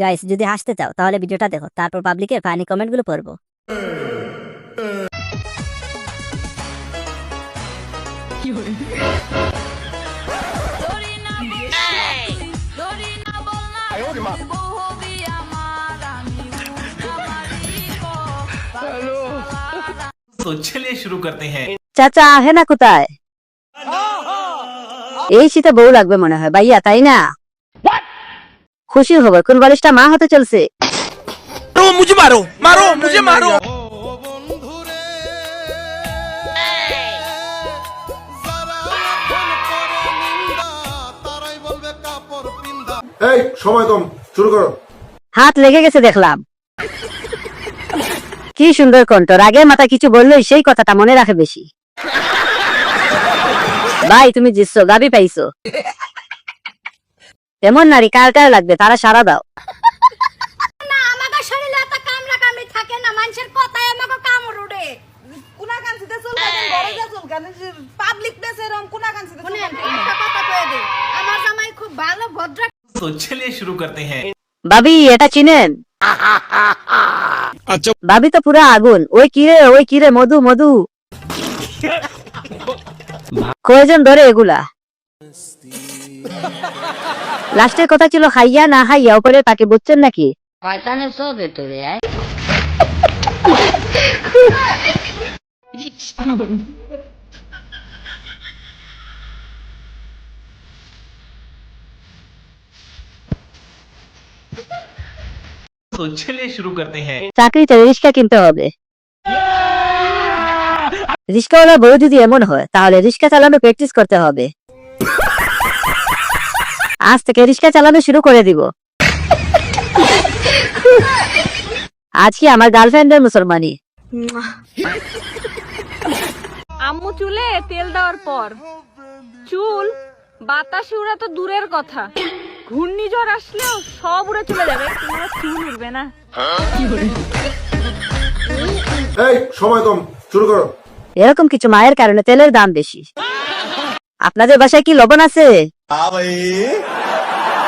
Guys যদি হাসতে চাও তাহলে ভিডিওটা দেখো, তারপর পাবলিকের ফানি কমেন্ট গুলো পড়বো। तो चलिए शुरू करते हैं। চাচা আহে না কোথায়? এই শীতে বউ লাগবে মনে হয় ভাইয়া, তাই না? খুশি খবর, কোন বালিশটা মা হতে চলছে। मुझे मारो मारो मुझे मारो। এই সময় কম, শুরু করো। হাত লেগে গেছে দেখলাম। কি সুন্দর কণ্ঠ, রাগের মাথা কিছু বললেই সেই কথাটা মনে রাখে বেশি। ভাই তুমি জিতছো, গাবি পাইছো। এমন নারী কার কার লাগবে তারা সারা দাও। না আমাগো শরীরে এত কামড়া কামড়ি থাকে না, মানুষের কথায় আমাগো কামড় উড়ে। কুনা কানছিতে চলবে কেন, ঘরে যা চল কেন, পাবলিক প্লেসে এরকম কুনা কানছিতে শুনে একটা কথা কয়ে দে, আমার জামাই খুব ভালো ভদ্র। तो चलिए शुरू करते हैं। ভাবি এটা চিনেন? আচ্ছা ভাবি তো পুরো আগুন। ওই কিরে মধু মধু। কয়জন ধরে এগুলা? লাস্টের কথা ছিল খাইয়া না খাইয়া উপরে তাকে বুঝছেন নাকি? শয়তানের সব ভেতরে আয়। तो चलिए शुरू करते हैं। চাকরিতে রিক্সা কিনতে হবে। রিক্সাওয়ালা বউ যদি এমন হয় তাহলে রিক্সা চালানো প্র্যাকটিস করতে হবে। আজ থেকে রিক্সা চালানো শুরু করে দিব। আজ কি আমার গার্লফ্রেন্ডের মুসলমানি। আম্মু চুলে তেল দেওয়ার পর চুল বাতাসে উড়া তো দূরের কথা, ঘূর্ণিঝড় আসলেও সব উড়ে চলে যাবে, তোমার চুল উড়বে না। এই সময় কম, শুরু করো। এরকম কিছু মায়ের কারণে তেলের দাম বেশি। আপনাদের বাসায় কি লবণ আছে?